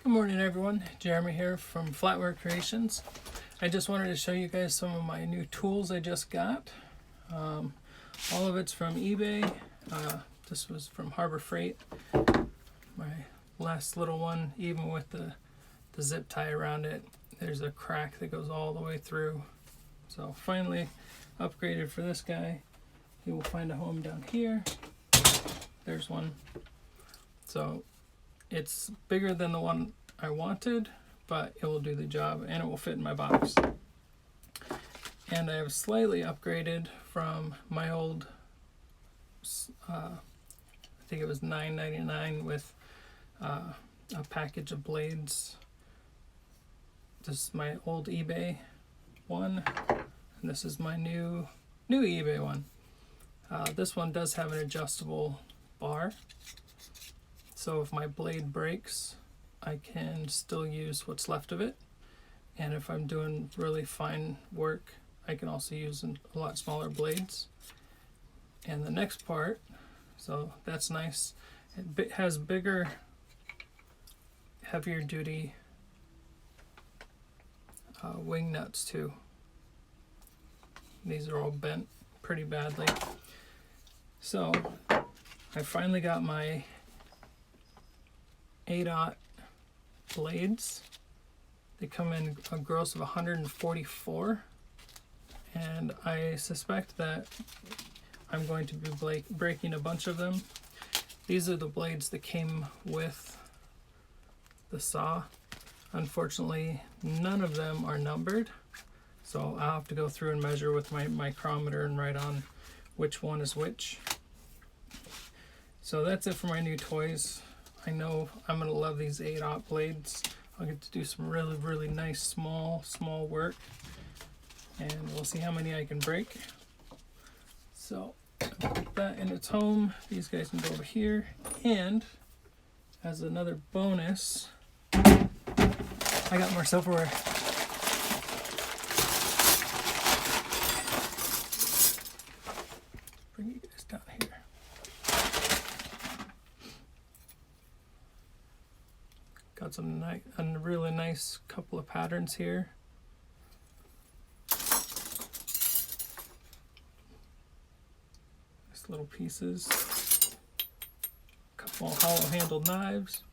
Good morning everyone, Jeremy here from Flatware Creations. I just wanted to show you guys some of my new tools I just got. All of it's from eBay. This was from Harbor Freight. My last little one, even with the zip tie around it, there's a crack that goes all the way through. So finally upgraded for this guy. He will find a home down here. There's one. So it's bigger than the one I wanted, but it will do the job and it will fit in my box. And I have slightly upgraded from my old, I think it was $9.99 with a package of blades. This is my old eBay one, and this is my new eBay one. This one does have an adjustable bar. So if my blade breaks, I can still use what's left of it. And if I'm doing really fine work, I can also use a lot smaller blades. And the next part, so that's nice. It has bigger, heavier duty wing nuts too. These are all bent pretty badly. So I finally got my 8/0 blades. They come in a gross of 144, and I suspect that I'm going to be breaking a bunch of them. These are the blades that came with the saw. Unfortunately, none of them are numbered, so I'll have to go through and measure with my micrometer and write on which one is which. So that's it for my new toys. I know I'm going to love these 8/0 blades. I'll get to do some really nice small work, and we'll see how many I can break. So put that in its home. These guys can go over here, and as another bonus, I got more silverware. Bring you guys down here. Got some a really nice couple of patterns here. Nice little pieces. A couple hollow handled knives.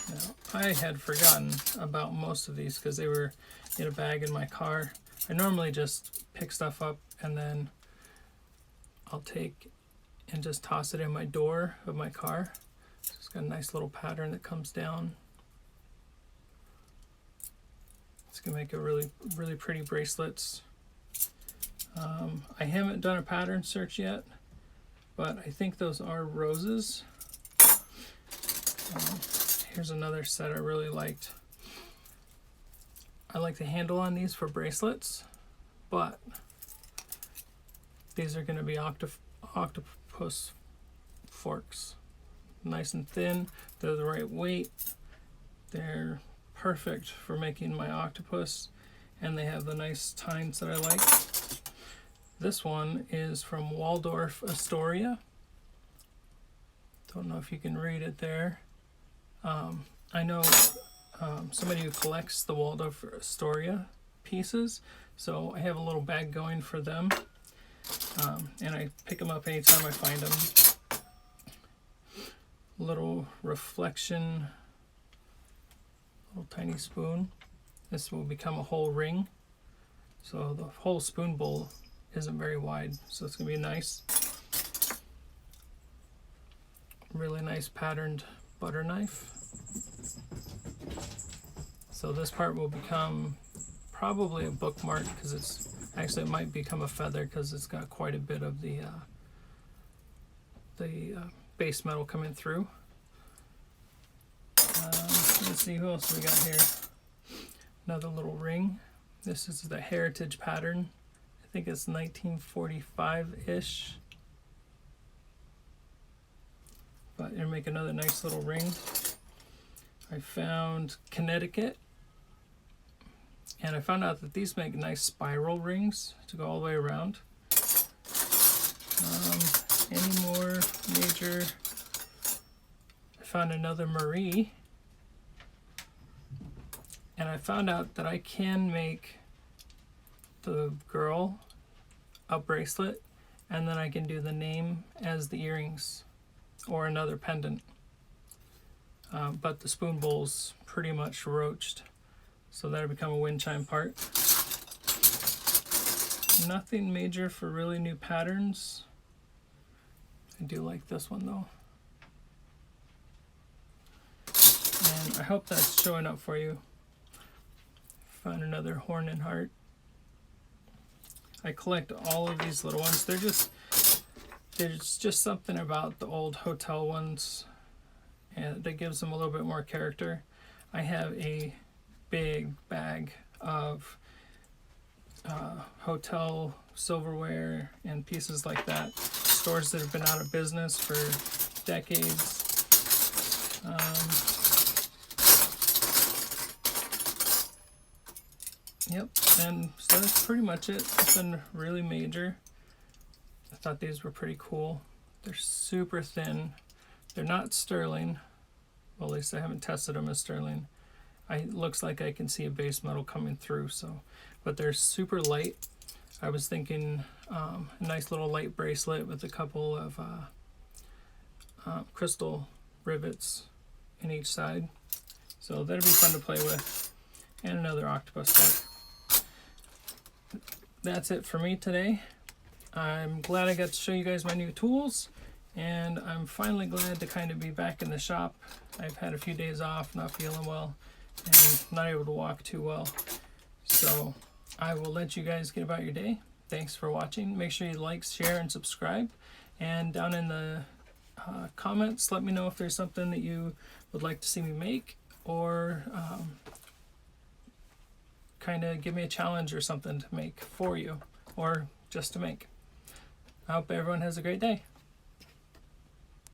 Now, I had forgotten about most of these because they were in a bag in my car. I normally just pick stuff up and then I'll take and just toss it in my door of my car. It's got a nice little pattern that comes down. It's gonna make a really pretty bracelets. I haven't done a pattern search yet, but I think those are roses. Here's another set I really liked. I like the handle on these for bracelets, but these are gonna be octopus forks. Nice and thin, they're the right weight, they're perfect for making my octopus, and they have the nice tines that I like. This one is from Waldorf Astoria. Don't know if you can read it there. I know somebody who collects the Waldorf Astoria pieces, so I have a little bag going for them. And I pick them up anytime I find them. Little reflection, little tiny spoon. This will become a whole ring. So the whole spoon bowl isn't very wide, so it's gonna be nice. Really nice patterned butter knife. So this part will become probably a bookmark because it might become a feather because it's got quite a bit of the base metal coming through. Let's see, who else we got here. Another little ring. This is the Heritage pattern. I think it's 1945-ish. But it'll make another nice little ring. I found Connecticut. And I found out that these make nice spiral rings to go all the way around. Any more major found another Marie, and I found out that I can make the girl a bracelet, and then I can do the name as the earrings or another pendant. But the spoon bowl's pretty much roached, so that'll become a wind chime part. Nothing major for really new patterns. I do like this one though. And I hope that's showing up for you. Found another horn and heart. I collect all of these little ones. There's just something about the old hotel ones and that gives them a little bit more character. I have a big bag of hotel silverware and pieces like that. Stores that have been out of business for decades. Yep, and so that's pretty much it. Nothing really major. I thought these were pretty cool. They're super thin. They're not sterling. Well, at least I haven't tested them as sterling. It looks like I can see a base metal coming through, so, but they're super light. I was thinking a nice little light bracelet with a couple of crystal rivets in each side. So that'll be fun to play with. And another octopus duck. That's it for me today. I'm glad I got to show you guys my new tools, and I'm finally glad to kind of be back in the shop. I've had a few days off, not feeling well, and not able to walk too well. So I will let you guys get about your day. Thanks for watching. Make sure you like, share, and subscribe. And down in the comments, let me know if there's something that you would like to see me make, or kind of give me a challenge or something to make for you, or just to make. I hope everyone has a great day.